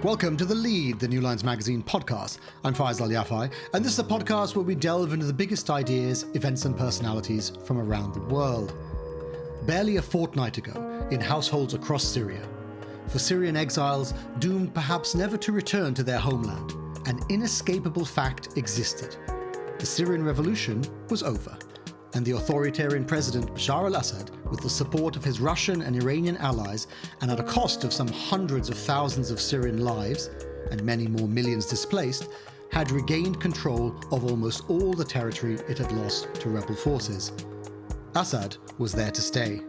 Welcome to The Lead, the New Lines magazine podcast. I'm Faisal Al Yafai, and this is a podcast where we delve into the biggest ideas, events and personalities from around the world. Barely a fortnight ago, in households across Syria, for Syrian exiles doomed perhaps never to return to their homeland, an inescapable fact existed. The Syrian revolution was over, and the authoritarian president Bashar al-Assad, with the support of his Russian and Iranian allies, and at a cost of some hundreds of thousands of Syrian lives, and many more millions displaced, had regained control of almost all the territory it had lost to rebel forces. Assad was there to stay.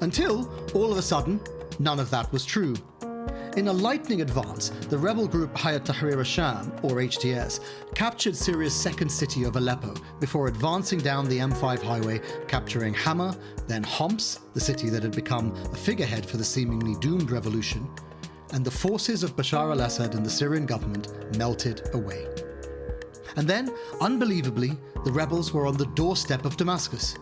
Until, all of a sudden, none of that was true. In a lightning advance, the rebel group Hayat Tahrir al-Sham, or HTS, captured Syria's second city of Aleppo before advancing down the M5 highway, capturing Hama, then Homs, the city that had become a figurehead for the seemingly doomed revolution, and the forces of Bashar al-Assad and the Syrian government melted away. And then, unbelievably, the rebels were on the doorstep of Damascus.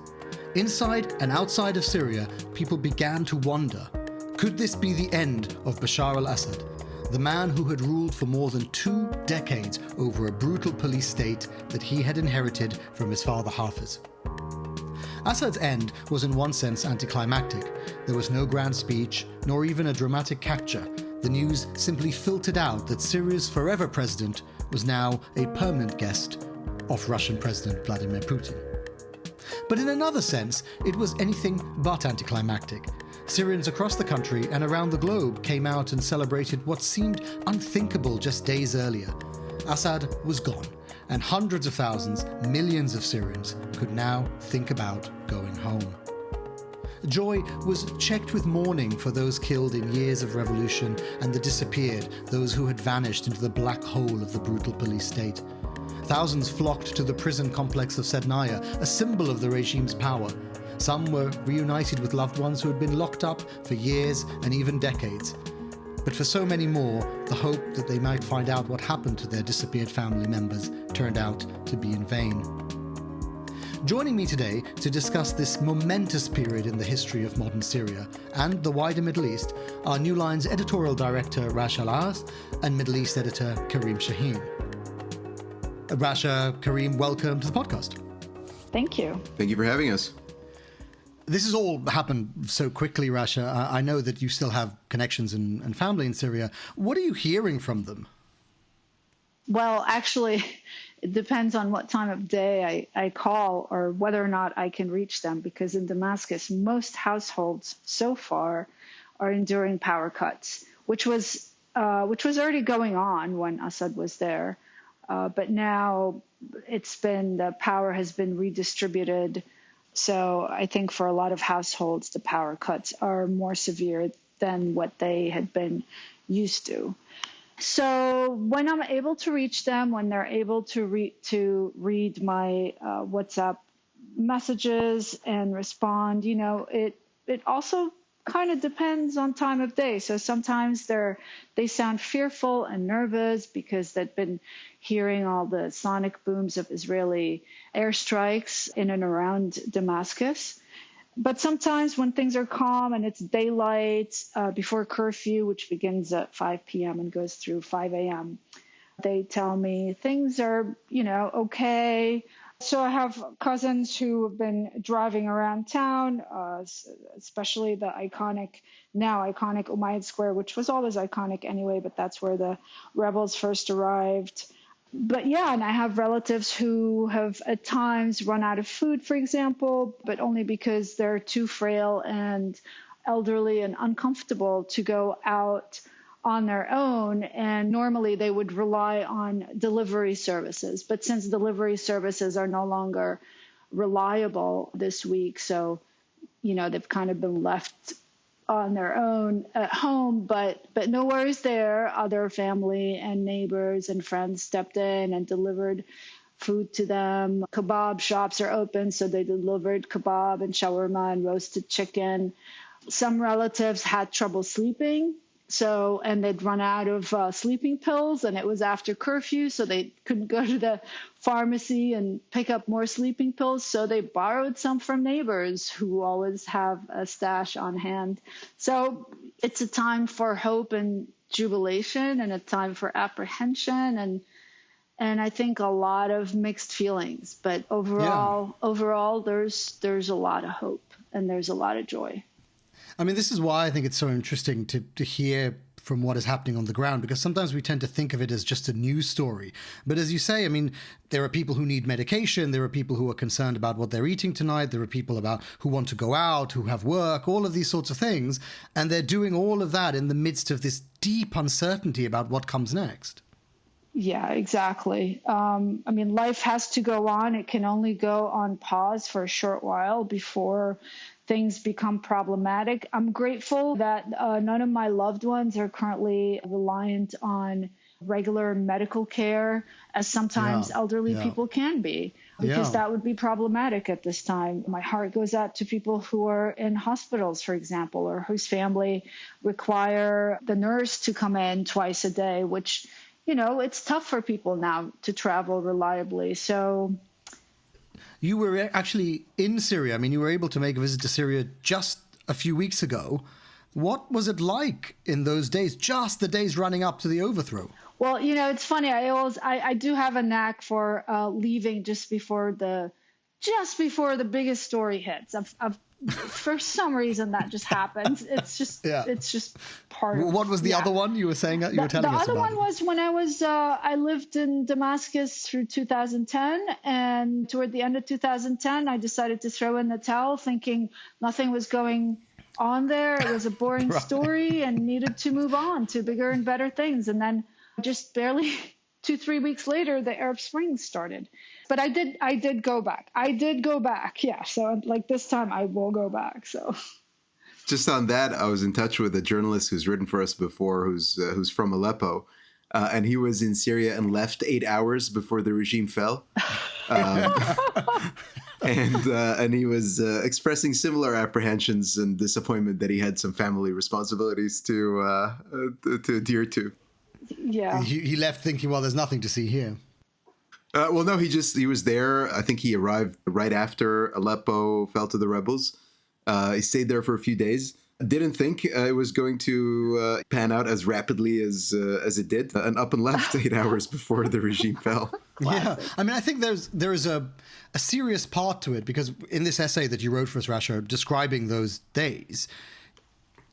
Inside and outside of Syria, people began to wonder, could this be the end of Bashar al-Assad, the man who had ruled for more than 2 decades over a brutal police state that he had inherited from his father Hafiz? Assad's end was in one sense anticlimactic. There was no grand speech, nor even a dramatic capture. The news simply filtered out that Syria's forever president was now a permanent guest of Russian President Vladimir Putin. But in another sense, it was anything but anticlimactic. Syrians across the country and around the globe came out and celebrated what seemed unthinkable just days earlier. Assad was gone, and hundreds of thousands, millions of Syrians could now think about going home. Joy was checked with mourning for those killed in years of revolution and the disappeared, those who had vanished into the black hole of the brutal police state. Thousands flocked to the prison complex of Sednaya, a symbol of the regime's power. Some were reunited with loved ones who had been locked up for years and even decades. But for so many more, the hope that they might find out what happened to their disappeared family members turned out to be in vain. Joining me today to discuss this momentous period in the history of modern Syria and the wider Middle East are New Line's editorial director Rasha Elass and Middle East editor Kareem Shaheen. Rasha, Kareem, welcome to the podcast. Thank you. Thank you for having us. This has all happened so quickly, Rasha. I know that you still have connections and family in Syria. What are you hearing from them? Well, actually, it depends on what time of day I call or whether or not I can reach them, because in Damascus, most households so far are enduring power cuts, which was already going on when Assad was there. But now the power has been redistributed. So I think for a lot of households, the power cuts are more severe than what they had been used to. So when I'm able to reach them, when they're able to read my WhatsApp messages and respond, it also kind of depends on time of day. So sometimes they sound fearful and nervous because they've been hearing all the sonic booms of Israeli airstrikes in and around Damascus. But sometimes when things are calm and it's daylight before curfew, which begins at 5 p.m. and goes through 5 a.m., they tell me things are, okay. So I have cousins who have been driving around town, especially the now iconic Umayyad Square, which was always iconic anyway, but that's where the rebels first arrived. But yeah, and I have relatives who have at times run out of food, for example, but only because they're too frail and elderly and uncomfortable to go out on their own, and normally they would rely on delivery services. But since delivery services are no longer reliable this week, so, they've kind of been left on their own at home, but no worries there. Other family and neighbors and friends stepped in and delivered food to them. Kebab shops are open, so they delivered kebab and shawarma and roasted chicken. Some relatives had trouble sleeping, and they'd run out of sleeping pills, and it was after curfew, so they couldn't go to the pharmacy and pick up more sleeping pills. So they borrowed some from neighbors who always have a stash on hand. So it's a time for hope and jubilation and a time for apprehension, and I think a lot of mixed feelings. But overall, there's a lot of hope and there's a lot of joy. I mean, this is why I think it's so interesting to hear from what is happening on the ground, because sometimes we tend to think of it as just a news story. But as you say, I mean, there are people who need medication. There are people who are concerned about what they're eating tonight. There are people who want to go out, who have work, all of these sorts of things. And they're doing all of that in the midst of this deep uncertainty about what comes next. Yeah, exactly. I mean, life has to go on. It can only go on pause for a short while before things become problematic. I'm grateful that none of my loved ones are currently reliant on regular medical care, as sometimes elderly people can be, because that would be problematic at this time. My heart goes out to people who are in hospitals, for example, or whose family require the nurse to come in twice a day, which, you know, it's tough for people now to travel reliably. So you were actually in Syria. I mean, you were able to make a visit to Syria just a few weeks ago. What was it like in those days, just the days running up to the overthrow? Well, you know, it's funny. I do have a knack for leaving just before the biggest story hits. For some reason that just happens. It's just part of it. What was the other one you were saying that you were telling us about? The other one was when I lived in Damascus through 2010, and toward the end of 2010 I decided to throw in the towel, thinking nothing was going on there. It was a boring story and needed to move on to bigger and better things. And then just barely 2-3 weeks later, the Arab Spring started. But I did go back. Yeah. So like this time I will go back. So just on that, I was in touch with a journalist who's written for us before, who's from Aleppo. And he was in Syria and left 8 hours before the regime fell. And he was expressing similar apprehensions and disappointment that he had some family responsibilities to adhere to. Yeah. He left thinking, well, there's nothing to see here. Well, no, he was there. I think he arrived right after Aleppo fell to the rebels. He stayed there for a few days. Didn't think it was going to pan out as rapidly as it did, and up and left 8 hours before the regime fell. Yeah, I mean, I think there is a serious part to it, because in this essay that you wrote for us, Rasha, describing those days,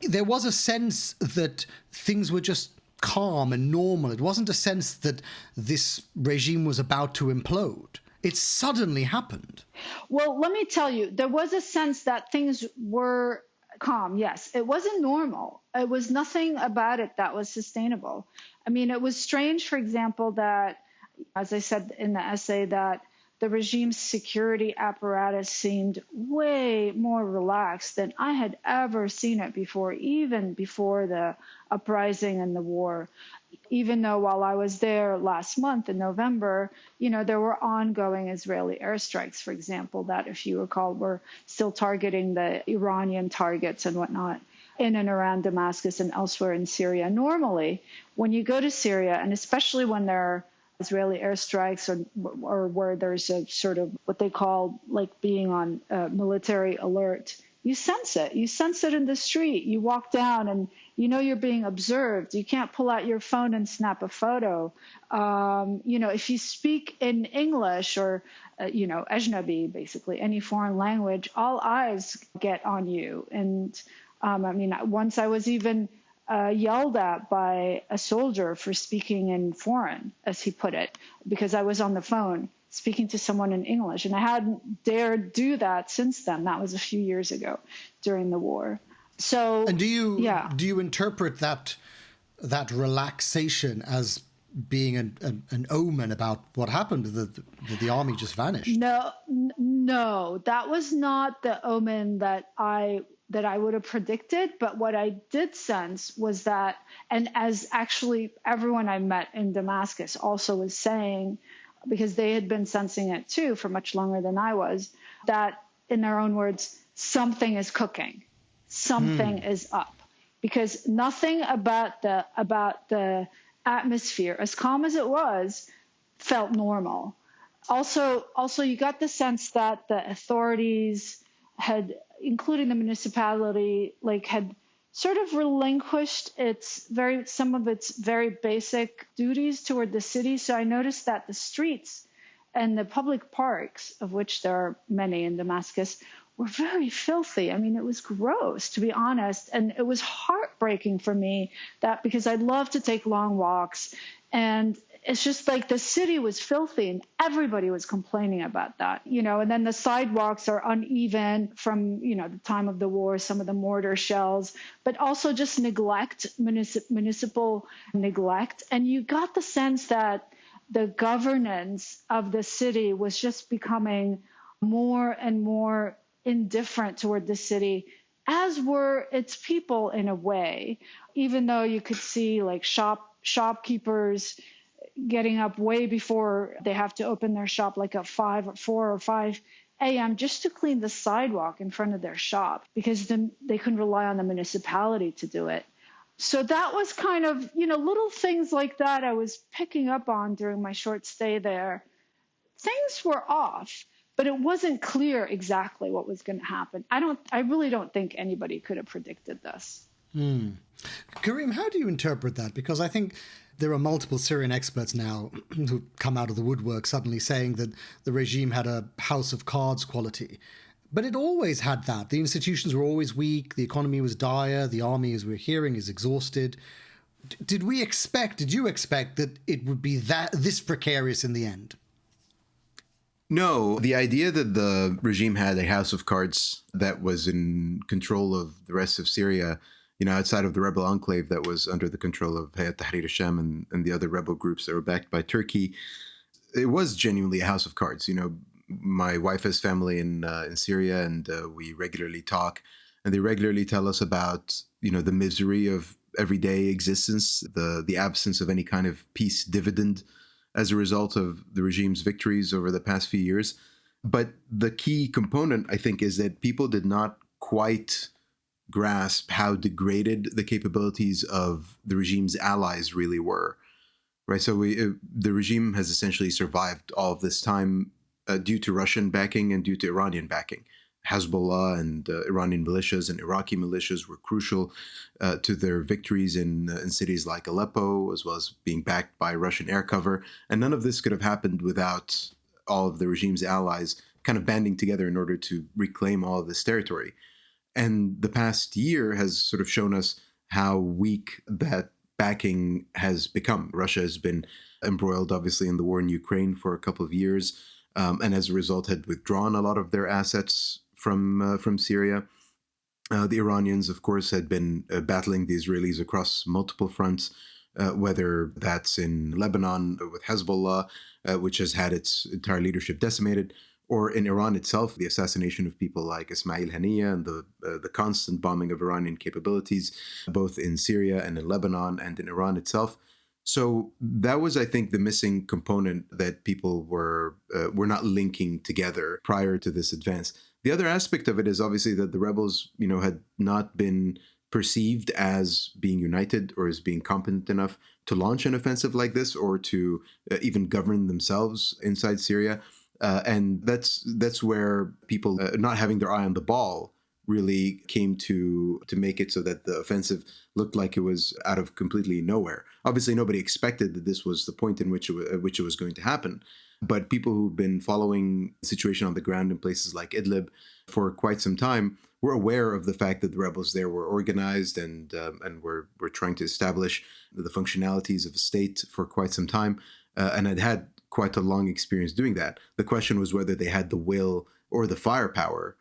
there was a sense that things were just calm and normal. It wasn't a sense that this regime was about to implode. It suddenly happened. Well, let me tell you, there was a sense that things were calm. Yes, it wasn't normal. It was nothing about it that was sustainable. I mean, it was strange, for example, that, as I said in the essay, that the regime's security apparatus seemed way more relaxed than I had ever seen it before, even before the uprising and the war. Even though while I was there last month in November, you know, there were ongoing Israeli airstrikes, for example, that, if you recall, were still targeting the Iranian targets and whatnot in and around Damascus and elsewhere in Syria. Normally, when you go to Syria, and especially when there are Israeli airstrikes or where there's a sort of what they call like being on military alert, you sense it. You sense it in the street. You walk down and you know you're being observed. You can't pull out your phone and snap a photo. You know, if you speak in English or, you know, Ajnabi, basically any foreign language, all eyes get on you. And I mean, once I was even yelled at by a soldier for speaking in foreign, as he put it, because I was on the phone speaking to someone in English. And I hadn't dared do that since then. That was a few years ago during the war. So, and do you interpret that relaxation as being an omen about what happened? The army just vanished? No, that was not the omen that I would have predicted. But what I did sense was that, and as actually everyone I met in Damascus also was saying, because they had been sensing it too for much longer than I was, that in their own words, something is cooking, something is up, because nothing about the atmosphere, as calm as it was, felt normal. Also, you got the sense that the authorities had, including the municipality, had sort of relinquished some of its very basic duties toward the city. So I noticed that the streets and the public parks, of which there are many in Damascus, were very filthy. I mean, it was gross, to be honest. And it was heartbreaking for me that because I love to take long walks, and it's just like the city was filthy and everybody was complaining about that, and then the sidewalks are uneven from, the time of the war, some of the mortar shells, but also just neglect, municipal neglect. And you got the sense that the governance of the city was just becoming more and more indifferent toward the city, as were its people in a way, even though you could see like shopkeepers getting up way before they have to open their shop, like at 4 or 5 a.m. just to clean the sidewalk in front of their shop, because they couldn't rely on the municipality to do it. So that was kind of, little things like that I was picking up on during my short stay there. Things were off, but it wasn't clear exactly what was going to happen. I really don't think anybody could have predicted this. Kareem, how do you interpret that? Because I think there are multiple Syrian experts now who come out of the woodwork suddenly saying that the regime had a house of cards quality. But it always had that. The institutions were always weak. The economy was dire. The army, as we're hearing, is exhausted. Did you expect that it would be this precarious in the end? No, the idea that the regime had a house of cards that was in control of the rest of Syria, outside of the rebel enclave that was under the control of Hayat Tahrir al-Sham and the other rebel groups that were backed by Turkey, it was genuinely a house of cards. My wife has family in Syria, and we regularly talk, and they regularly tell us about, the misery of everyday existence, the absence of any kind of peace dividend as a result of the regime's victories over the past few years. But the key component, I think, is that people did not quite grasp how degraded the capabilities of the regime's allies really were, right? So the regime has essentially survived all of this time due to Russian backing and due to Iranian backing. Hezbollah and Iranian militias and Iraqi militias were crucial to their victories in cities like Aleppo, as well as being backed by Russian air cover. And none of this could have happened without all of the regime's allies kind of banding together in order to reclaim all of this territory. And the past year has sort of shown us how weak that backing has become. Russia has been embroiled, obviously, in the war in Ukraine for a couple of years, and as a result had withdrawn a lot of their assets from Syria. The Iranians, of course, had been battling the Israelis across multiple fronts, whether that's in Lebanon with Hezbollah, which has had its entire leadership decimated, or in Iran itself, the assassination of people like Ismail Haniyeh and the constant bombing of Iranian capabilities, both in Syria and in Lebanon and in Iran itself. So that was, I think, the missing component that people were not linking together prior to this advance. The other aspect of it is obviously that the rebels, had not been perceived as being united or as being competent enough to launch an offensive like this or to even govern themselves inside Syria. And that's where people not having their eye on the ball really came to make it so that the offensive looked like it was out of completely nowhere. Obviously, nobody expected that this was the point in which it was going to happen. But people who've been following the situation on the ground in places like Idlib for quite some time were aware of the fact that the rebels there were organized and were trying to establish the functionalities of a state for quite some time, and had quite a long experience doing that. The question was whether they had the will or the firepower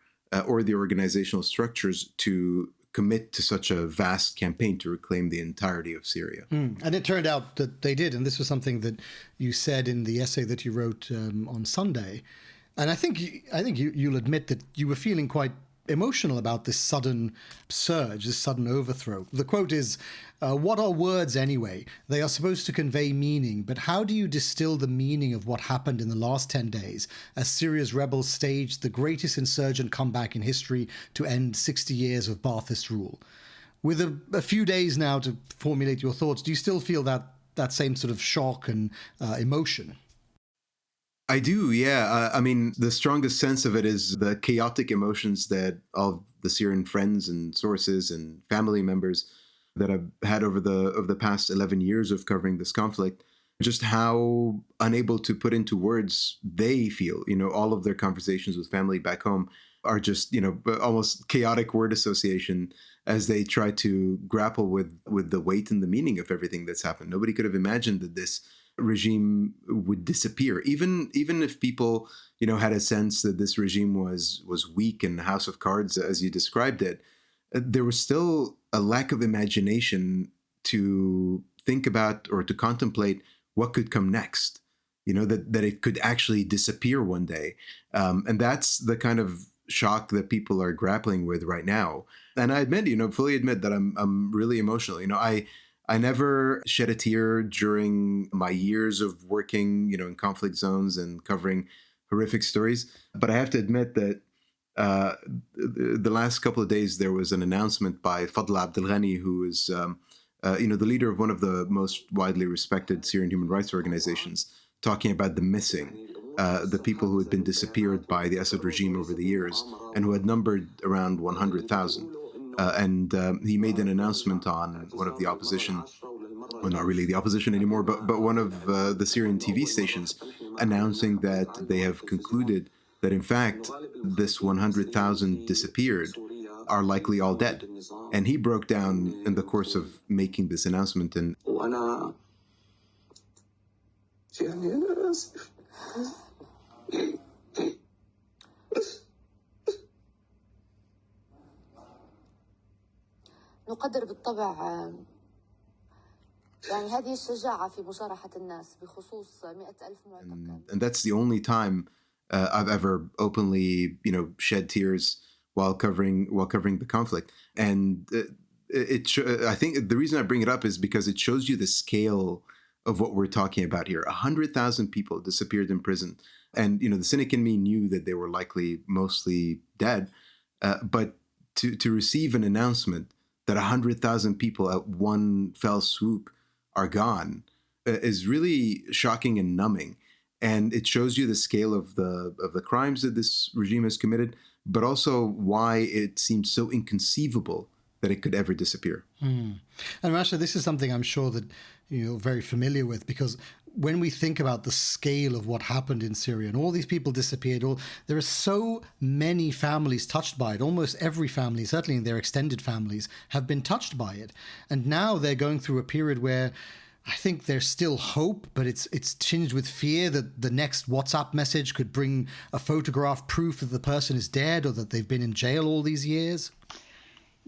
or the organizational structures to commit to such a vast campaign to reclaim the entirety of Syria. And it turned out that they did. And this was something that you said in the essay that you wrote on Sunday. And I think you'll admit that you were feeling quite emotional about this sudden surge, this sudden overthrow. The quote is, what are words anyway? They are supposed to convey meaning, but how do you distill the meaning of what happened in the last 10 days as Syria's rebels staged the greatest insurgent comeback in history to end 60 years of Ba'athist rule? With a few days now to formulate your thoughts, do you still feel that same sort of shock and emotion? I do, yeah. I mean, the strongest sense of it is the chaotic emotions that all the Syrian friends and sources and family members that I've had over the past 11 years of covering this conflict, just how unable to put into words they feel. All of their conversations with family back home are just, almost chaotic word association as they try to grapple with the weight and the meaning of everything that's happened. Nobody could have imagined that this regime would disappear, even if people had a sense that this regime was weak and a house of cards as you described it. There was still a lack of imagination to think about or to contemplate what could come next, that it could actually disappear one day, and that's the kind of shock that people are grappling with right now. And I admit, fully admit that I'm really emotional. I never shed a tear during my years of working, in conflict zones and covering horrific stories. But I have to admit that the last couple of days, there was an announcement by Fadl Abdelghani, who is, the leader of one of the most widely respected Syrian human rights organizations, talking about the missing, the people who had been disappeared by the Assad regime over the years and who had numbered around 100,000. And he made an announcement on one of the opposition, well, not really the opposition anymore, but one of the Syrian TV stations, announcing that they have concluded that, in fact, this 100,000 disappeared are likely all dead. And he broke down in the course of making this announcement. And نقدر بالطبع يعني هذه الشجاعة في مجارحة الناس بخصوص 100,000 معتقل. And that's the only time I've ever openly, shed tears while covering the conflict. And I think the reason I bring it up is because it shows you the scale of what we're talking about here. 100,000 people disappeared in prison. And, the cynic in me knew that they were likely mostly dead. But to receive an announcement that 100,000 people at one fell swoop are gone is really shocking and numbing. And it shows you the scale of the crimes that this regime has committed, but also why it seems so inconceivable that it could ever disappear. And Rasha, this is something I'm sure that you're very familiar with, because when we think about the scale of what happened in Syria and all these people disappeared, there are so many families touched by it. Almost every family, certainly in their extended families, have been touched by it. And now they're going through a period where I think there's still hope, but it's tinged with fear that the next WhatsApp message could bring a photograph proof that the person is dead or that they've been in jail all these years.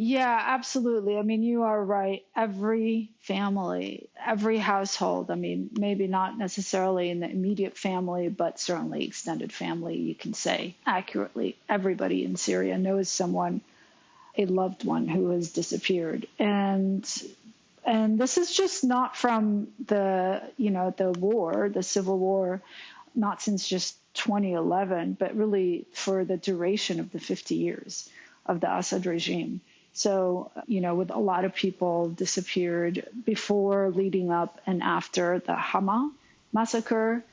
Yeah, absolutely. I mean, you are right. Every family, every household, I mean, maybe not necessarily in the immediate family, but certainly extended family, you can say accurately, everybody in Syria knows someone, a loved one who has disappeared. And this is just not from the war, the civil war, not since just 2011, but really for the duration of the 50 years of the Assad regime. So, with a lot of people disappeared before, leading up, and after the Hama massacre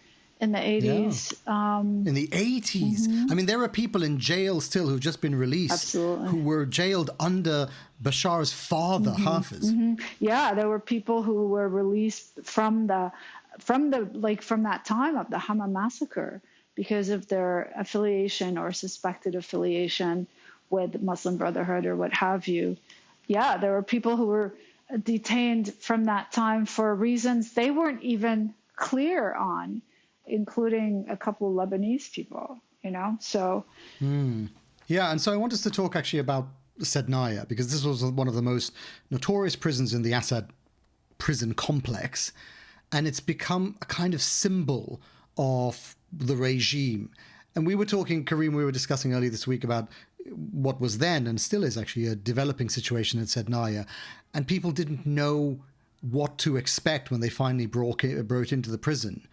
in the 80s. Yeah. In the 80s. Mm-hmm. I mean, there are people in jail still who've just been released. Absolutely. Who were jailed under Bashar's father, Hafiz. Mm-hmm. Yeah, there were people who were released from that time of the Hama massacre because of their affiliation or suspected affiliation with Muslim Brotherhood or what have you. Yeah, there were people who were detained from that time for reasons they weren't even clear on, including a couple of Lebanese people, so. Yeah, and so I want us to talk actually about Sednaya, because this was one of the most notorious prisons in the Assad prison complex, and it's become a kind of symbol of the regime. And we were talking, Kareem, we were discussing earlier this week about what was then and still is actually a developing situation at Sednaya, and people didn't know what to expect when they finally brought into the prison.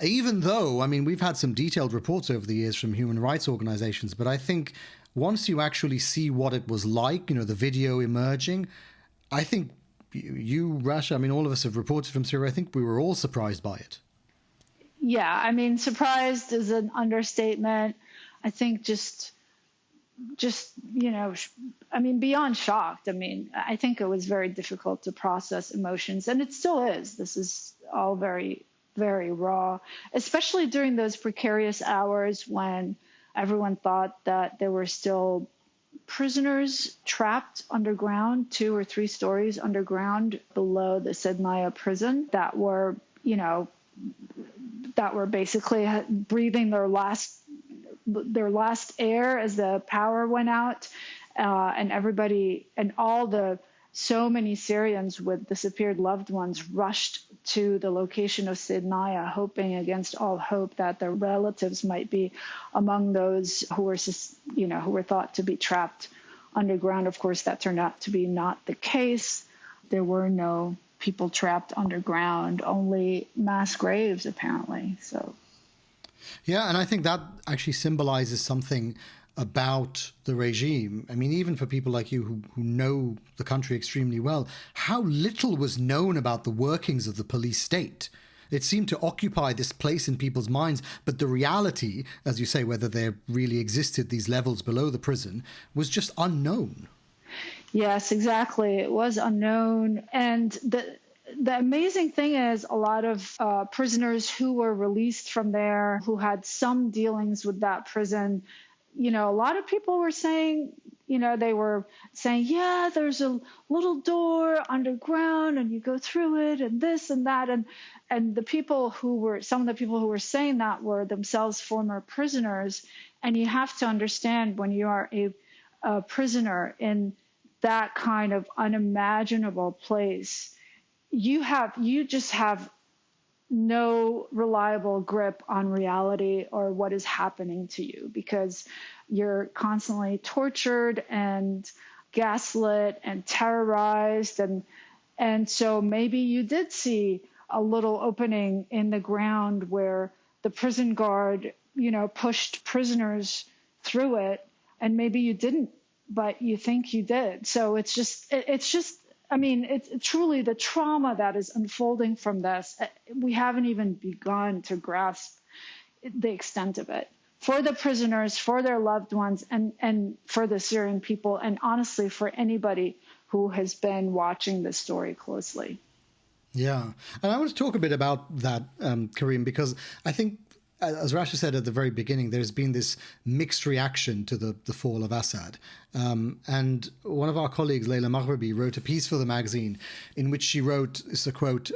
Even though, I mean, we've had some detailed reports over the years from human rights organizations, but I think once you actually see what it was like, the video emerging, I think you, Rasha, I mean, all of us have reported from Syria, I think we were all surprised by it. Yeah, I mean, surprised is an understatement. I think just I mean, beyond shocked. I mean, I think it was very difficult to process emotions, and it still is. This is all very, very raw, especially during those precarious hours when everyone thought that there were still prisoners trapped underground, 2 or 3 stories underground below the Sednaya prison that were, basically breathing their last air as the power went out, and everybody and so many Syrians with disappeared loved ones rushed to the location of Sednaya, hoping against all hope that their relatives might be among those who were thought to be trapped underground. Of course, that turned out to be not the case. There were no people trapped underground, only mass graves, apparently. So. Yeah, and I think that actually symbolizes something about the regime. I mean, even for people like you who know the country extremely well, how little was known about the workings of the police state. It seemed to occupy this place in people's minds, but the reality, as you say, whether there really existed these levels below the prison, was just unknown. Yes, exactly. It was unknown. And the amazing thing is a lot of prisoners who were released from there, who had some dealings with that prison, a lot of people were saying, they were saying, yeah, there's a little door underground and you go through it and this and that. And some of the people who were saying that were themselves former prisoners. And you have to understand, when you are a prisoner in that kind of unimaginable place, you just have no reliable grip on reality or what is happening to you, because you're constantly tortured and gaslit and terrorized. And so maybe you did see a little opening in the ground where the prison guard, pushed prisoners through it, and maybe you didn't, but you think you did. So it's just I mean, it's truly the trauma that is unfolding from this. We haven't even begun to grasp the extent of it for the prisoners, for their loved ones, and for the Syrian people, and honestly, for anybody who has been watching this story closely. Yeah. And I want to talk a bit about that, Kareem, because I think, as Rasha said at the very beginning, there's been this mixed reaction to the fall of Assad. And one of our colleagues, Layla Maghribi, wrote a piece for the magazine in which she wrote, it's a quote,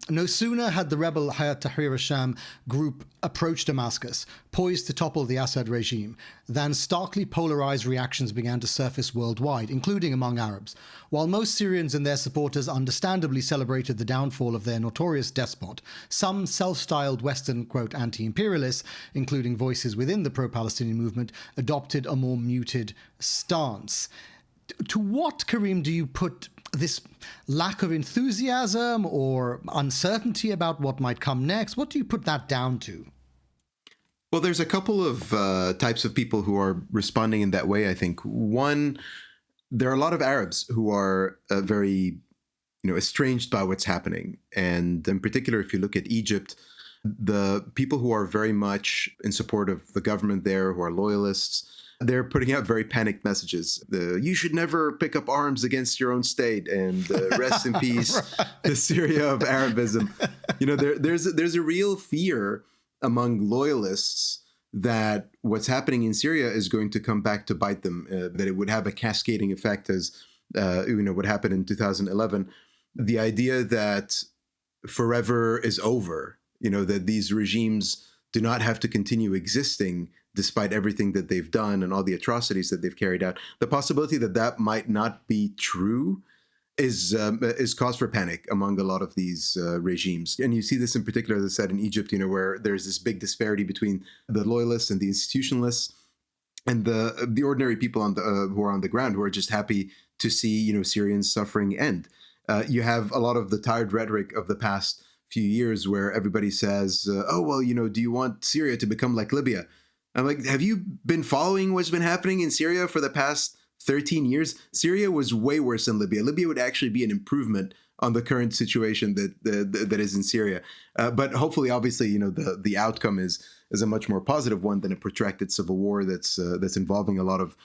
"No sooner had the rebel Hayat Tahrir al-Sham group approached Damascus, poised to topple the Assad regime, than starkly polarized reactions began to surface worldwide, including among Arabs. While most Syrians and their supporters understandably celebrated the downfall of their notorious despot, some self-styled Western, quote, anti-imperialists, including voices within the pro-Palestinian movement, adopted a more muted stance." To what, Kareem, do you put this lack of enthusiasm or uncertainty about what might come next? What do you put that down to? Well, there's a couple of types of people who are responding in that way, I think. One, there are a lot of Arabs who are very, estranged by what's happening. And in particular, if you look at Egypt, the people who are very much in support of the government there, who are loyalists, they're putting out very panicked messages. You should never pick up arms against your own state, and rest in peace, right. The Syria of Arabism. There's a real fear among loyalists that what's happening in Syria is going to come back to bite them, that it would have a cascading effect as, what happened in 2011. The idea that forever is over, that these regimes do not have to continue existing despite everything that they've done and all the atrocities that they've carried out. The possibility that that might not be true is cause for panic among a lot of these regimes. And you see this in particular, as I said, in Egypt, where there's this big disparity between the loyalists and the institutionalists and the ordinary people who are on the ground, who are just happy to see, Syrians suffering end. You have a lot of the tired rhetoric of the past few years where everybody says, do you want Syria to become like Libya? I'm like, have you been following what's been happening in Syria for the past 13 years, Syria was way worse than Libya. Libya would actually be an improvement on the current situation that is in Syria. But hopefully, obviously, the outcome is a much more positive one than a protracted civil war that's involving a lot of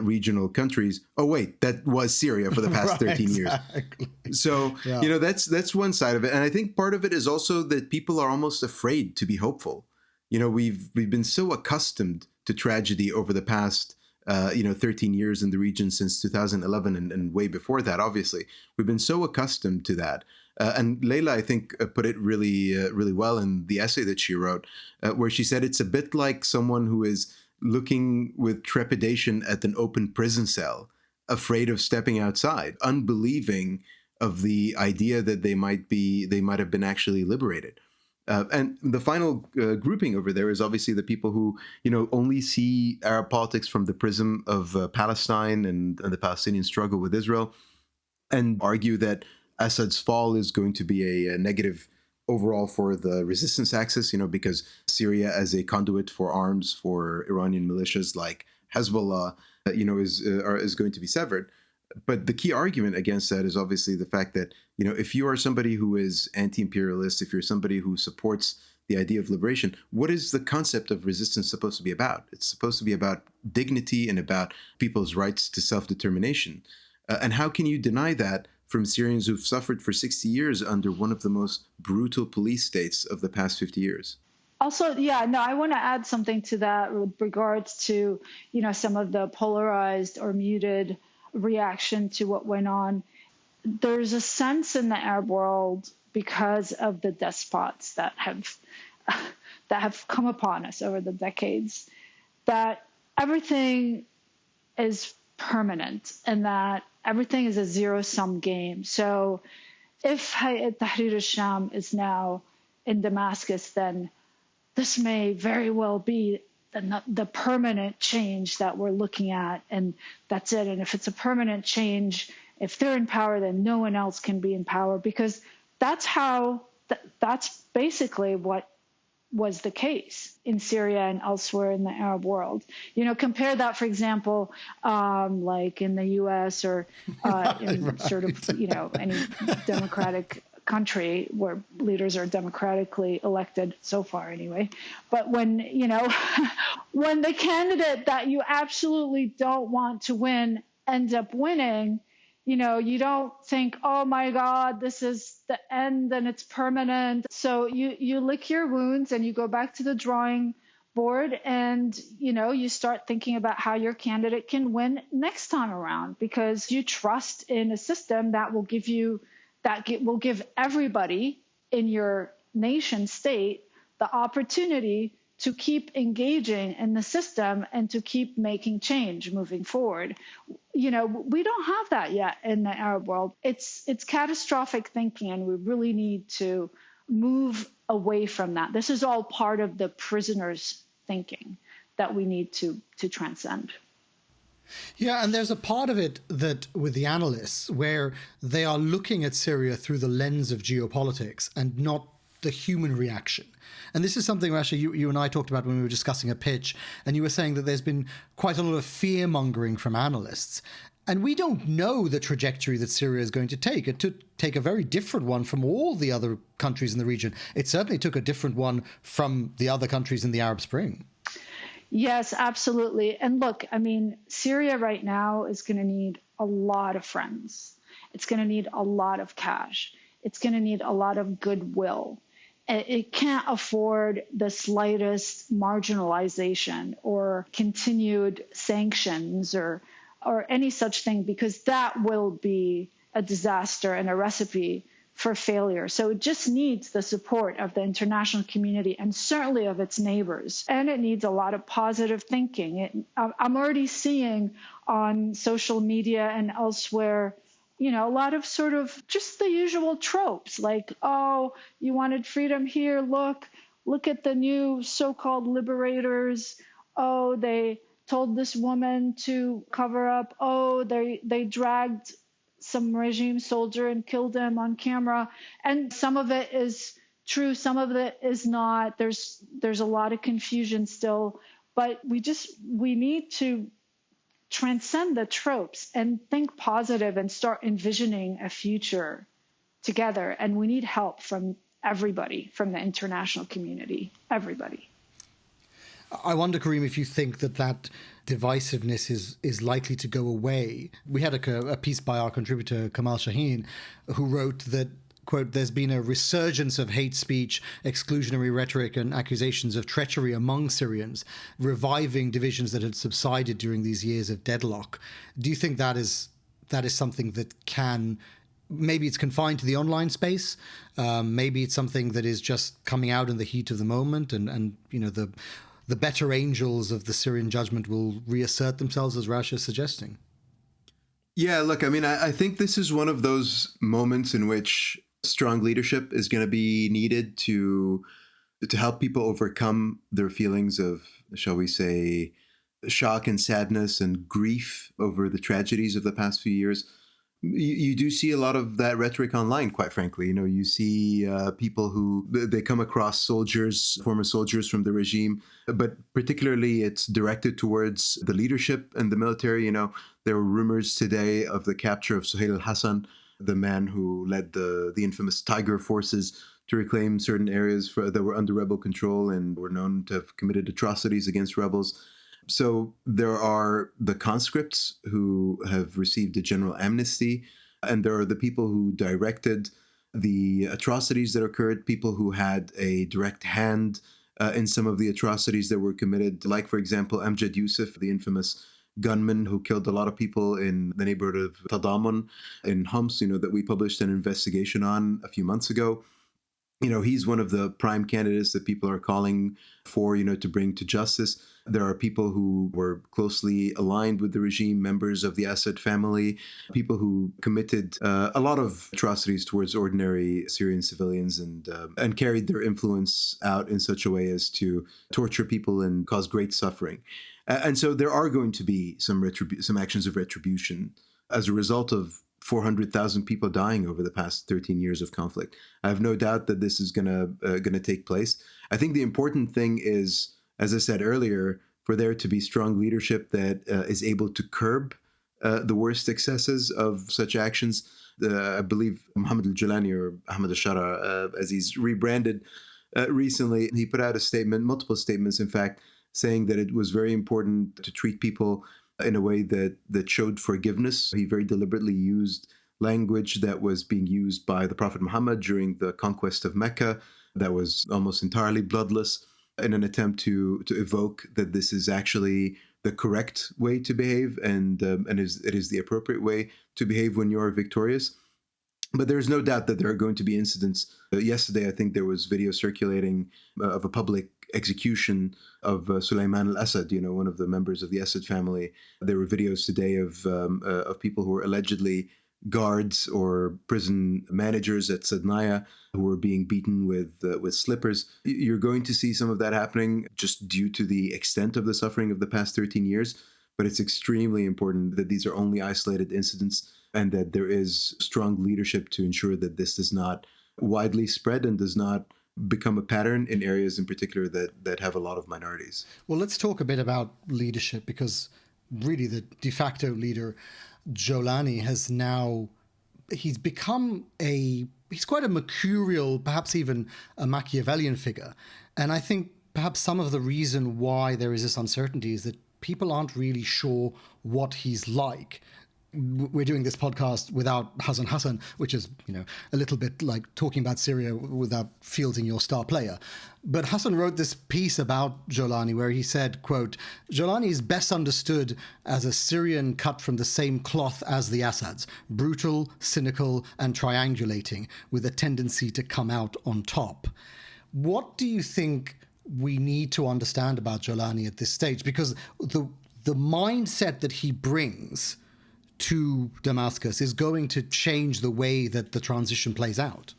regional countries. Oh, wait, that was Syria for the past 13 exactly. years. So, that's one side of it. And I think part of it is also that people are almost afraid to be hopeful. We've been so accustomed to tragedy over the past 13 years in the region since 2011 and way before that, obviously. We've been so accustomed to that. And Layla, I think, put it really well in the essay that she wrote, where she said it's a bit like someone who is looking with trepidation at an open prison cell, afraid of stepping outside, unbelieving of the idea that they might have been actually liberated. And the final grouping over there is obviously the people who, only see Arab politics from the prism of Palestine and the Palestinian struggle with Israel, and argue that Assad's fall is going to be a negative overall for the resistance axis, because Syria as a conduit for arms for Iranian militias like Hezbollah, is going to be severed. But the key argument against that is obviously the fact that, if you are somebody who is anti-imperialist, if you're somebody who supports the idea of liberation, what is the concept of resistance supposed to be about? It's supposed to be about dignity and about people's rights to self-determination. And how can you deny that from Syrians who've suffered for 60 years under one of the most brutal police states of the past 50 years? Also, I want to add something to that with regards to, some of the polarized or muted reaction to what went on. There's a sense in the Arab world, because of the despots that have come upon us over the decades, that everything is permanent and that everything is a zero-sum game. So if Hayat Tahrir al-Sham is now in Damascus, then this may very well be the permanent change that we're looking at, and that's it. And if it's a permanent change, if they're in power, then no one else can be in power, because that's basically what was the case in Syria and elsewhere in the Arab world. Compare that, for example, like in the U.S. or in sort of, any democratic country where leaders are democratically elected so far anyway. But when, when the candidate that you absolutely don't want to win ends up winning, you don't think, oh my God, this is the end and it's permanent. So you lick your wounds and you go back to the drawing board and, you start thinking about how your candidate can win next time around, because you trust in a system that will give everybody in your nation state the opportunity to keep engaging in the system and to keep making change moving forward. We don't have that yet in the Arab world. It's catastrophic thinking, and we really need to move away from that. This is all part of the prisoners' thinking that we need to transcend. Yeah, and there's a part of it that with the analysts where they are looking at Syria through the lens of geopolitics and not the human reaction. And this is something, Rasha, you and I talked about when we were discussing a pitch, and you were saying that there's been quite a lot of fear-mongering from analysts. And we don't know the trajectory that Syria is going to take. It took take a very different one from all the other countries in the region. It certainly took a different one from the other countries in the Arab Spring. Yes, absolutely. And look, Syria right now is going to need a lot of friends. It's going to need a lot of cash. It's going to need a lot of goodwill. It can't afford the slightest marginalization or continued sanctions or any such thing, because that will be a disaster and a recipe for failure. So it just needs the support of the international community and certainly of its neighbors. And it needs a lot of positive thinking. I'm already seeing on social media and elsewhere, a lot of sort of just the usual tropes like, oh, you wanted freedom here. Look at the new so-called liberators. Oh, they told this woman to cover up. Oh, they dragged some regime soldier and killed him on camera. And some of it is true. Some of it is not. There's a lot of confusion still, but we need to transcend the tropes and think positive and start envisioning a future together. And we need help from everybody, from the international community, everybody. I wonder, Kareem, if you think that divisiveness is likely to go away. We had a piece by our contributor, Kamal Shahin, who wrote that, quote, there's been a resurgence of hate speech, exclusionary rhetoric, and accusations of treachery among Syrians, reviving divisions that had subsided during these years of deadlock. Do you think that is something that can... Maybe it's confined to the online space. Maybe it's something that is just coming out in the heat of the moment, and you know, the better angels of the Syrian judgment will reassert themselves, as Rasha is suggesting. Yeah, look, I mean, I think this is one of those moments in which strong leadership is going to be needed to help people overcome their feelings of, shall we say, shock and sadness and grief over the tragedies of the past few years. You do see a lot of that rhetoric online, quite frankly. You know, you see people who they come across soldiers, former soldiers from the regime, but particularly it's directed towards the leadership and the military. You know, there were rumors today of the capture of Hassan, the man who led the infamous Tiger forces to reclaim certain areas that were under rebel control and were known to have committed atrocities against rebels. So there are the conscripts who have received a general amnesty, and there are the people who directed the atrocities that occurred, people who had a direct hand in some of the atrocities that were committed, like, for example, Amjad Yusuf, the infamous gunman who killed a lot of people in the neighborhood of Tadamun in Homs, you know, that we published an investigation on a few months ago. You know, he's one of the prime candidates that people are calling for, you know, to bring to justice. There are people who were closely aligned with the regime, members of the Assad family, people who committed a lot of atrocities towards ordinary Syrian civilians and carried their influence out in such a way as to torture people and cause great suffering. And so there are going to be some actions of retribution as a result of 400,000 people dying over the past 13 years of conflict. I have no doubt that this is going to take place. I think the important thing is, as I said earlier, for there to be strong leadership that is able to curb the worst excesses of such actions. I believe Mohammed al-Julani, or Ahmed al-Shara, as he's rebranded recently, he put out a statement, multiple statements, in fact, saying that it was very important to treat people in a way that showed forgiveness. He very deliberately used language that was being used by the Prophet Muhammad during the conquest of Mecca, that was almost entirely bloodless, in an attempt to evoke that this is actually the correct way to behave and it is the appropriate way to behave when you are victorious. But there's no doubt that there are going to be incidents. Yesterday, I think there was video circulating of a public execution of Sulaiman al-Assad, you know, one of the members of the Assad family. There were videos today of people who were allegedly guards or prison managers at Sednaya who were being beaten with slippers. You're going to see some of that happening just due to the extent of the suffering of the past 13 years. But it's extremely important that these are only isolated incidents and that there is strong leadership to ensure that this does not widely spread and does not become a pattern in areas in particular that have a lot of minorities. Well, let's talk a bit about leadership, because really the de facto leader, Jolani, he's become he's quite a mercurial, perhaps even a Machiavellian figure. And I think perhaps some of the reason why there is this uncertainty is that people aren't really sure what he's like. We're doing this podcast without Hassan, which is, you know, a little bit like talking about Syria without fielding your star player. But Hassan wrote this piece about Jolani where he said, quote, Jolani is best understood as a Syrian cut from the same cloth as the Assads, brutal, cynical, and triangulating, with a tendency to come out on top. What do you think we need to understand about Jolani at this stage? Because the mindset that he brings to Damascus is going to change the way that the transition plays out.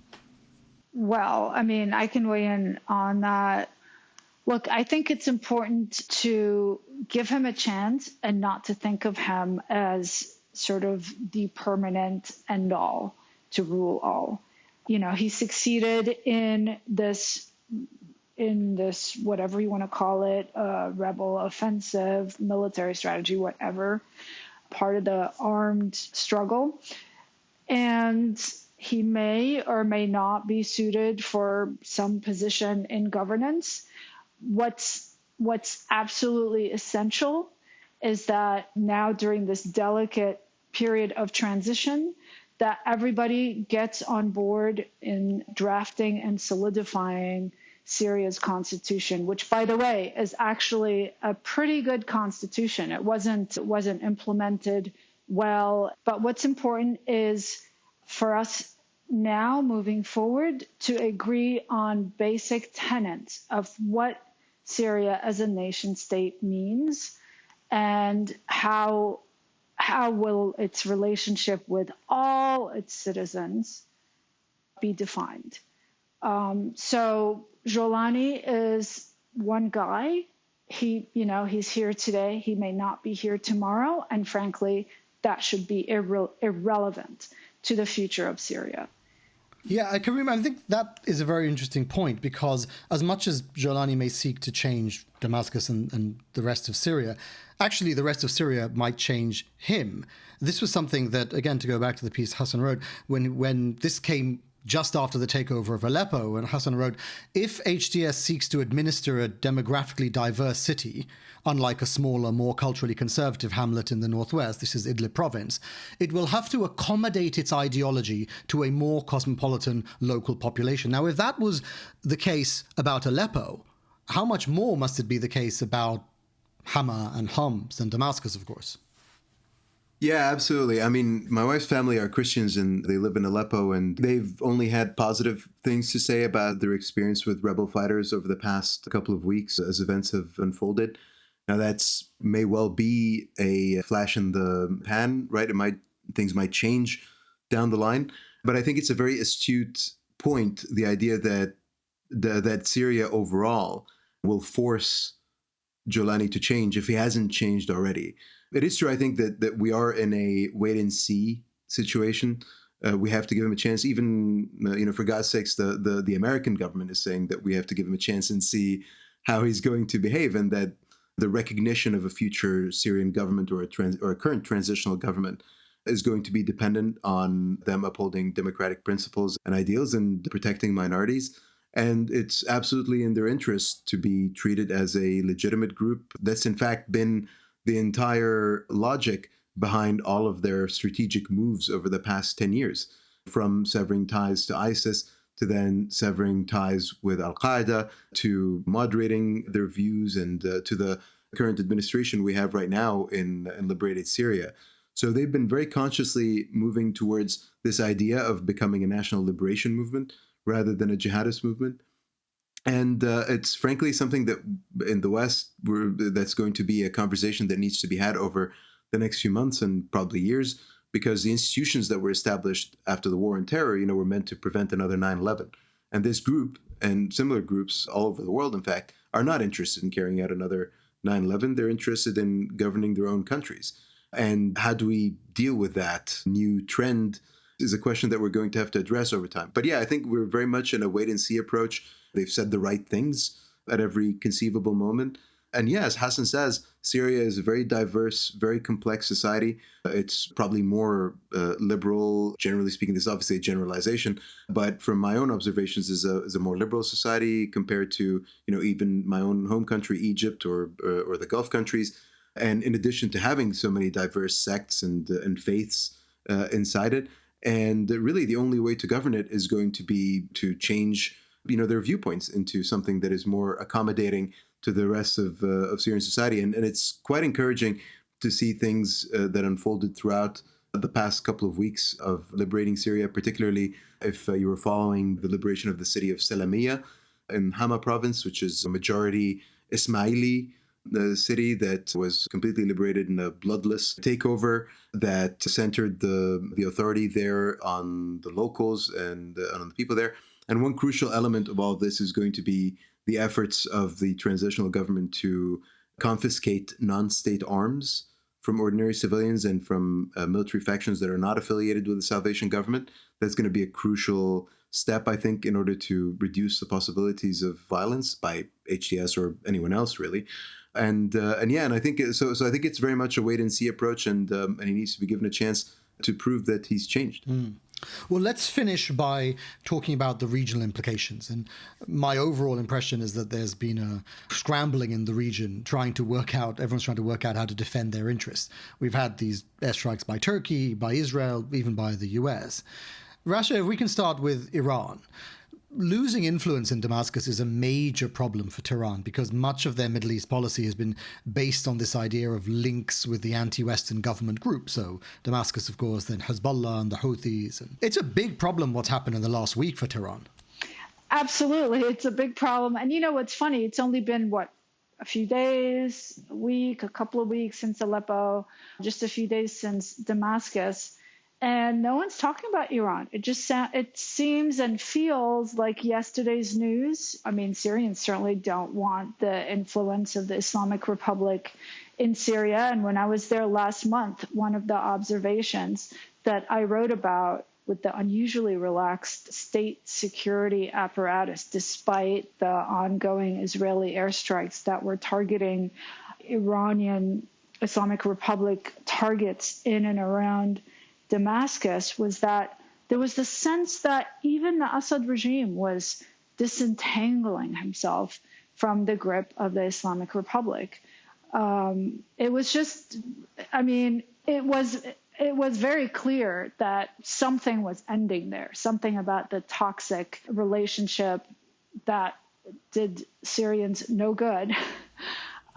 Well, I mean, I can weigh in on that. Look, I think it's important to give him a chance and not to think of him as sort of the permanent end all to rule all. You know, he succeeded in this in this, whatever you want to call it, rebel offensive, military strategy, whatever, part of the armed struggle. And he may or may not be suited for some position in governance. What's absolutely essential is that now, during this delicate period of transition, that everybody gets on board in drafting and solidifying Syria's constitution, which, by the way, is actually a pretty good constitution. It wasn't implemented well. But what's important is for us now, moving forward, to agree on basic tenets of what Syria as a nation state means, and how will its relationship with all its citizens be defined. So Jolani is one guy. He's here today. He may not be here tomorrow. And frankly, that should be irrelevant to the future of Syria. Yeah, Kareem, I think that is a very interesting point, because as much as Jolani may seek to change Damascus and the rest of Syria, actually the rest of Syria might change him. This was something that, again, to go back to the piece Hassan wrote, when this came just after the takeover of Aleppo, and Hassan wrote, if HDS seeks to administer a demographically diverse city, unlike a smaller, more culturally conservative hamlet in the northwest, this is Idlib province, it will have to accommodate its ideology to a more cosmopolitan local population. Now, if that was the case about Aleppo, how much more must it be the case about Hama and Homs and Damascus, of course? Yeah, absolutely. I mean, my wife's family are Christians and they live in Aleppo, and they've only had positive things to say about their experience with rebel fighters over the past couple of weeks as events have unfolded. Now, that's may well be a flash in the pan, right? Things might change down the line. But I think it's a very astute point, the idea that that Syria overall will force Jolani to change if he hasn't changed already. It is true, I think, that we are in a wait-and-see situation. We have to give him a chance. Even, for God's sakes, the American government is saying that we have to give him a chance and see how he's going to behave, and that the recognition of a future Syrian government or a current transitional government is going to be dependent on them upholding democratic principles and ideals and protecting minorities. And it's absolutely in their interest to be treated as a legitimate group. That's, in fact, been the entire logic behind all of their strategic moves over the past 10 years, from severing ties to ISIS to then severing ties with Al-Qaeda, to moderating their views, and to the current administration we have right now in liberated Syria. So they've been very consciously moving towards this idea of becoming a national liberation movement rather than a jihadist movement. And it's frankly something that in the West, that's going to be a conversation that needs to be had over the next few months and probably years, because the institutions that were established after the war on terror, were meant to prevent another 9/11. And this group and similar groups all over the world, in fact, are not interested in carrying out another 9/11. They're interested in governing their own countries. And how do we deal with that new trend is a question that we're going to have to address over time. But yeah, I think we're very much in a wait-and-see approach. They've said the right things at every conceivable moment. And yes, Hassan says, Syria is a very diverse, very complex society. It's probably more liberal, generally speaking. This is obviously a generalization, but from my own observations, is a more liberal society compared to, even my own home country, Egypt, or the Gulf countries. And in addition to having so many diverse sects and faiths inside it, and really the only way to govern it is going to be to change their viewpoints into something that is more accommodating to the rest of Syrian society. And it's quite encouraging to see things that unfolded throughout the past couple of weeks of liberating Syria, particularly if you were following the liberation of the city of Salamiyya in Hama province, which is a majority Ismaili city that was completely liberated in a bloodless takeover that centered the authority there on the locals and on the people there. And one crucial element of all this is going to be the efforts of the transitional government to confiscate non-state arms from ordinary civilians and from military factions that are not affiliated with the Salvation Government. That's going to be a crucial step, I think, in order to reduce the possibilities of violence by HTS or anyone else, really. And I think so. So I think it's very much a wait and see approach, and he needs to be given a chance to prove that he's changed. Well, let's finish by talking about the regional implications. And my overall impression is that there's been a scrambling in the region, everyone's trying to work out how to defend their interests. We've had these airstrikes by Turkey, by Israel, even by the US. Rasha, if we can start with Iran. Losing influence in Damascus is a major problem for Tehran because much of their Middle East policy has been based on this idea of links with the anti-Western government group. So Damascus, of course, then Hezbollah and the Houthis. And it's a big problem what's happened in the last week for Tehran. Absolutely. It's a big problem. And you know what's funny? It's only been, a few days, a week, a couple of weeks since Aleppo, just a few days since Damascus. And no one's talking about Iran. It seems and feels like yesterday's news. I mean, Syrians certainly don't want the influence of the Islamic Republic in Syria. And when I was there last month, one of the observations that I wrote about with the unusually relaxed state security apparatus, despite the ongoing Israeli airstrikes that were targeting Iranian Islamic Republic targets in and around Damascus, was that there was the sense that even the Assad regime was disentangling himself from the grip of the Islamic Republic. It was just, it was very clear that something was ending there, something about the toxic relationship that did Syrians no good.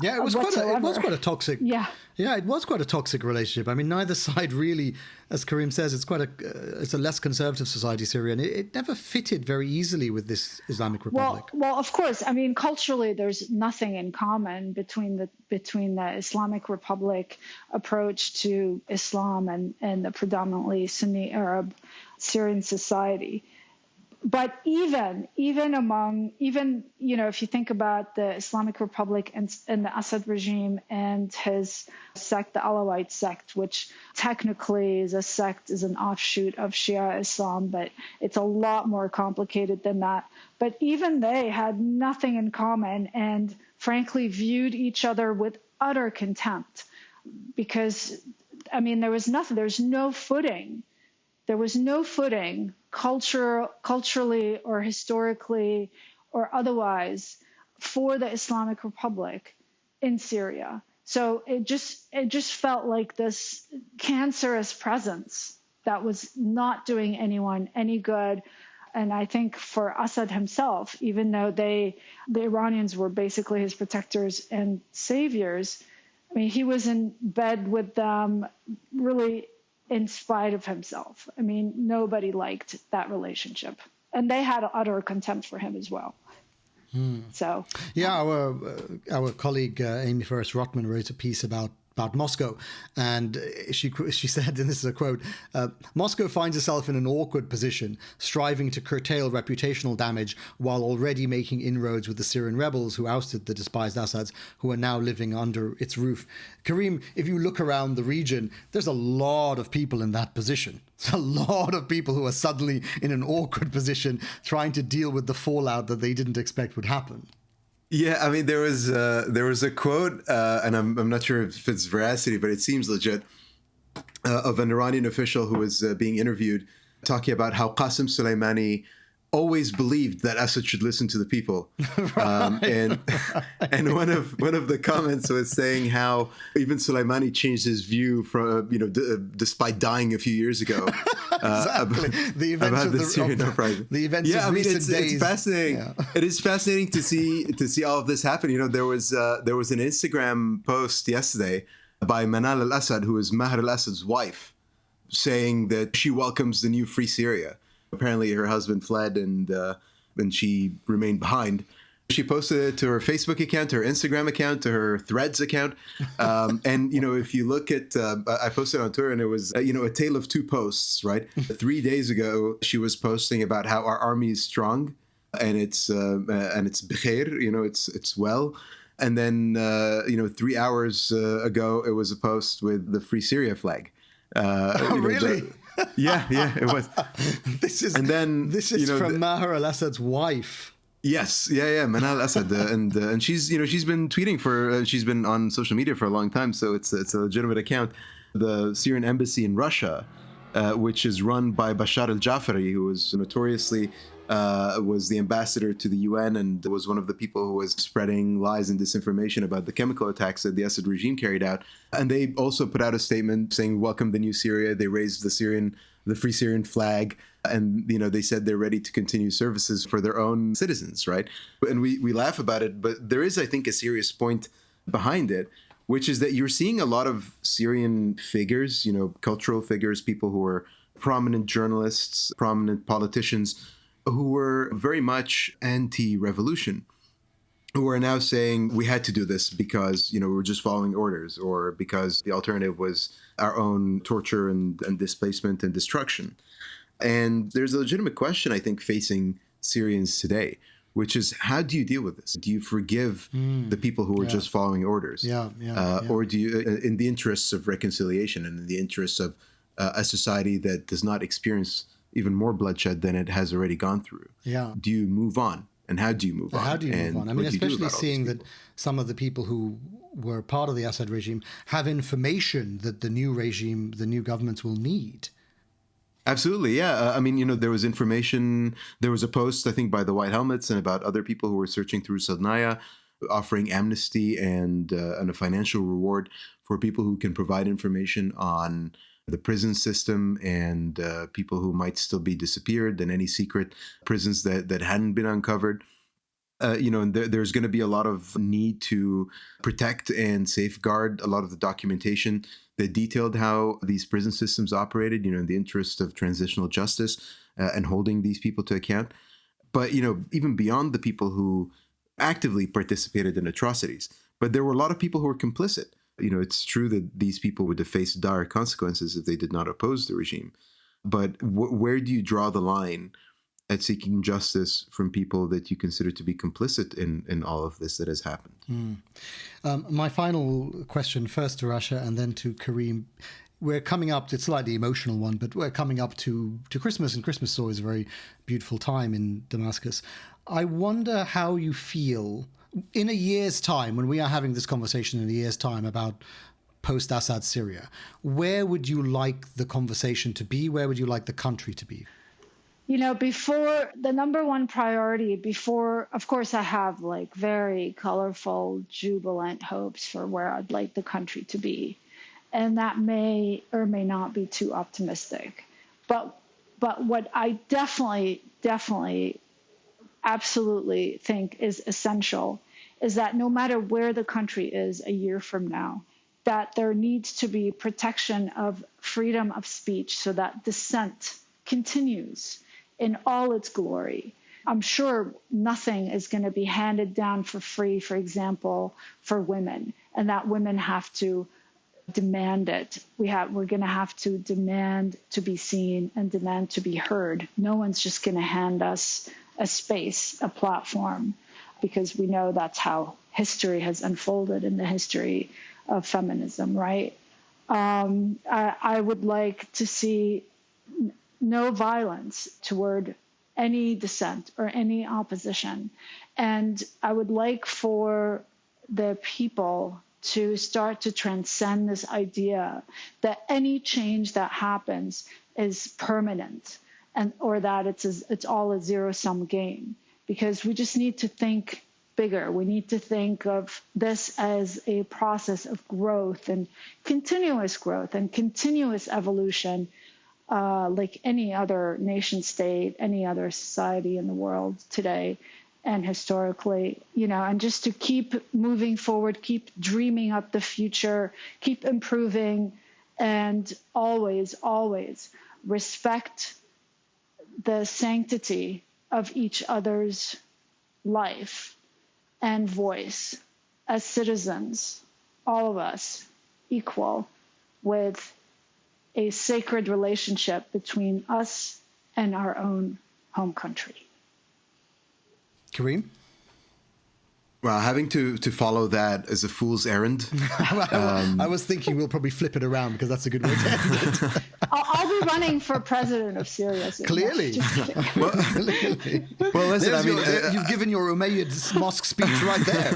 Yeah, it was quite a toxic. Yeah, it was quite a toxic relationship. I mean, neither side really, as Kareem says, it's a less conservative society, Syria, and it never fitted very easily with this Islamic Republic. Well, of course. I mean, culturally, there's nothing in common between the Islamic Republic approach to Islam and the predominantly Sunni Arab Syrian society. But even if you think about the Islamic Republic and the Assad regime and his sect, the Alawite sect, which technically is an offshoot of Shia Islam, but it's a lot more complicated than that. But even they had nothing in common and frankly viewed each other with utter contempt because, I mean, there was no footing. There was no footing culturally or historically or otherwise for the Islamic Republic in Syria. So it just felt like this cancerous presence that was not doing anyone any good. And I think for Assad himself, even though the Iranians were basically his protectors and saviors, I mean, he was in bed with them really in spite of himself. I mean, nobody liked that relationship. And they had utter contempt for him as well. So, yeah, our colleague Amie Ferris-Rotman wrote a piece about Moscow, and she said, and this is a quote, Moscow finds itself in an awkward position, striving to curtail reputational damage while already making inroads with the Syrian rebels who ousted the despised Assads, who are now living under its roof. Kareem, if you look around the region, there's a lot of people in that position. It's a lot of people who are suddenly in an awkward position trying to deal with the fallout that they didn't expect would happen. Yeah, I mean, there was a quote, and I'm not sure if it's veracity, but it seems legit, of an Iranian official who was being interviewed, talking about how Qasem Soleimani always believed that Assad should listen to the people, and one of the comments was saying how even Soleimani changed his view from despite dying a few years ago. Exactly. The events about of the Syrian uprising. The events of recent days. It's fascinating. Yeah. It is fascinating to see all of this happen. You know, there was an Instagram post yesterday by Manal al-Assad, who is Maher al-Assad's wife, saying that she welcomes the new free Syria. Apparently, her husband fled and she remained behind. She posted it to her Facebook account, to her Instagram account, to her Threads account. And, if you look at, I posted on Twitter and it was, a tale of two posts, right? 3 days ago, she was posting about how our army is strong and it's bikhair, it's well. And then, 3 hours ago, it was a post with the Free Syria flag. Really? Yeah, it was. This is from Maher al-Assad's wife. Yes, Manal Assad, and she's been tweeting she's been on social media for a long time, so it's a legitimate account. The Syrian embassy in Russia, which is run by Bashar al-Jafari, who was notoriously was the ambassador to the UN and was one of the people who was spreading lies and disinformation about the chemical attacks that the Assad regime carried out. And they also put out a statement saying, "Welcome the new Syria." They raised the Free Syrian flag. And, they said they're ready to continue services for their own citizens, right? And we laugh about it, but there is, I think, a serious point behind it, which is that you're seeing a lot of Syrian figures, cultural figures, people who are prominent journalists, prominent politicians, who were very much anti-revolution, who are now saying we had to do this because, we were just following orders, or because the alternative was our own torture and displacement and destruction. And there's a legitimate question, I think, facing Syrians today, which is, how do you deal with this? Do you forgive the people who are just following orders? Or do you, in the interests of reconciliation and in the interests of a society that does not experience even more bloodshed than it has already gone through? Do you move on? And how do you move on? How do you move on? I mean, especially seeing that some of the people who were part of the Assad regime have information that the new regime, the new governments will need. Absolutely, yeah. I mean, there was information, there was a post, I think, by the White Helmets and about other people who were searching through Sednaya, offering amnesty and a financial reward for people who can provide information on the prison system and people who might still be disappeared and any secret prisons that hadn't been uncovered. And there's going to be a lot of need to protect and safeguard a lot of the documentation that detailed how these prison systems operated, in the interest of transitional justice and holding these people to account. But, even beyond the people who actively participated in atrocities, but there were a lot of people who were complicit. It's true that these people would have faced dire consequences if they did not oppose the regime. But where do you draw the line at seeking justice from people that you consider to be complicit in all of this that has happened? My final question, first to Rasha and then to Kareem. We're coming up, it's a slightly emotional one, but we're coming up to Christmas, and Christmas is always a very beautiful time in Damascus. I wonder how you feel in a year's time, when we are having this conversation in a year's time about post-Assad Syria. Where would you like the conversation to be? Where would you like the country to be? Before the number one priority, of course, I have very colorful, jubilant hopes for where I'd like the country to be. And that may or may not be too optimistic. But what I definitely, absolutely think is essential is that no matter where the country is a year from now, that there needs to be protection of freedom of speech so that dissent continues in all its glory. I'm sure nothing is going to be handed down for free, for example, for women, and that women have to demand it. We're going to have to demand to be seen and demand to be heard. No one's just going to hand us a space, a platform, because we know that's how history has unfolded in the history of feminism, right? I would like to see no violence toward any dissent or any opposition. And I would like for the people to start to transcend this idea that any change that happens is permanent or that it's all a zero-sum game, because we just need to think bigger. We need to think of this as a process of growth and continuous evolution, like any other nation state, any other society in the world today and historically, and just to keep moving forward, keep dreaming up the future, keep improving, and always, always respect the sanctity of each other's life and voice as citizens, all of us equal, with a sacred relationship between us and our own home country. Kareem? Well, having to follow that is a fool's errand. I was thinking we'll probably flip it around because that's a good way to end it. I'll be running for president of Syria soon. Clearly. Clearly. Well, listen, I mean, you've given your Umayyad mosque speech right there.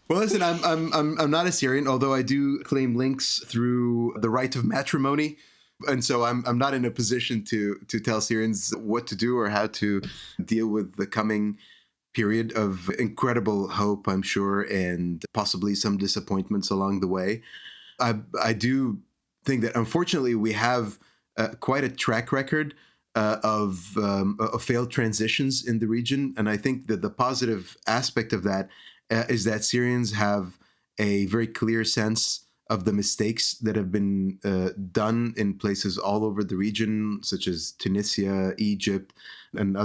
Well, listen, I'm not a Syrian, although I do claim links through the rite of matrimony. And so I'm not in a position to tell Syrians what to do or how to deal with the coming period of incredible hope, I'm sure, and possibly some disappointments along the way. I do think that, unfortunately, we have quite a track record of failed transitions in the region. And I think that the positive aspect of that is that Syrians have a very clear sense of the mistakes that have been done in places all over the region, such as Tunisia, Egypt, and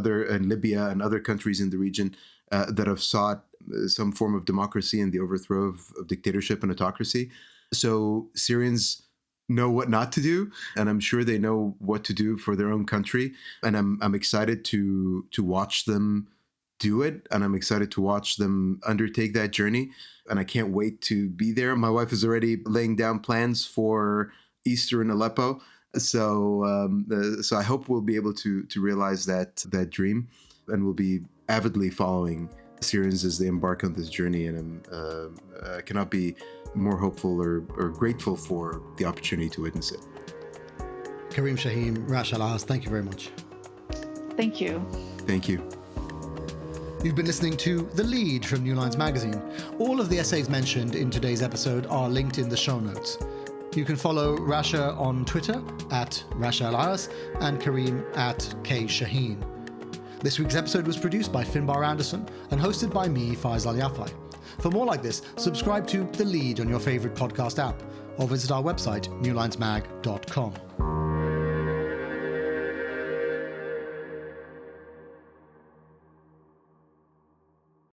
Libya and other countries in the region that have sought some form of democracy and the overthrow of dictatorship and autocracy. So Syrians know what not to do, and I'm sure they know what to do for their own country. And I'm excited to watch them do it, and I'm excited to watch them undertake that journey. And I can't wait to be there. My wife is already laying down plans for Easter in Aleppo. So I hope we'll be able to realize that dream, and we'll be avidly following Syrians as they embark on this journey. And I cannot be more hopeful or grateful for the opportunity to witness it. Kareem Shaheen, Rasha Elass, thank you very much. Thank you. Thank you. You've been listening to The Lead from New Lines Magazine. All of the essays mentioned in today's episode are linked in the show notes. You can follow Rasha on Twitter at Rasha Elass and Kareem at K. Shaheen. This week's episode was produced by Finbar Anderson and hosted by me, Faisal Al Yafai. For more like this, subscribe to The Lead on your favorite podcast app or visit our website, newlinesmag.com.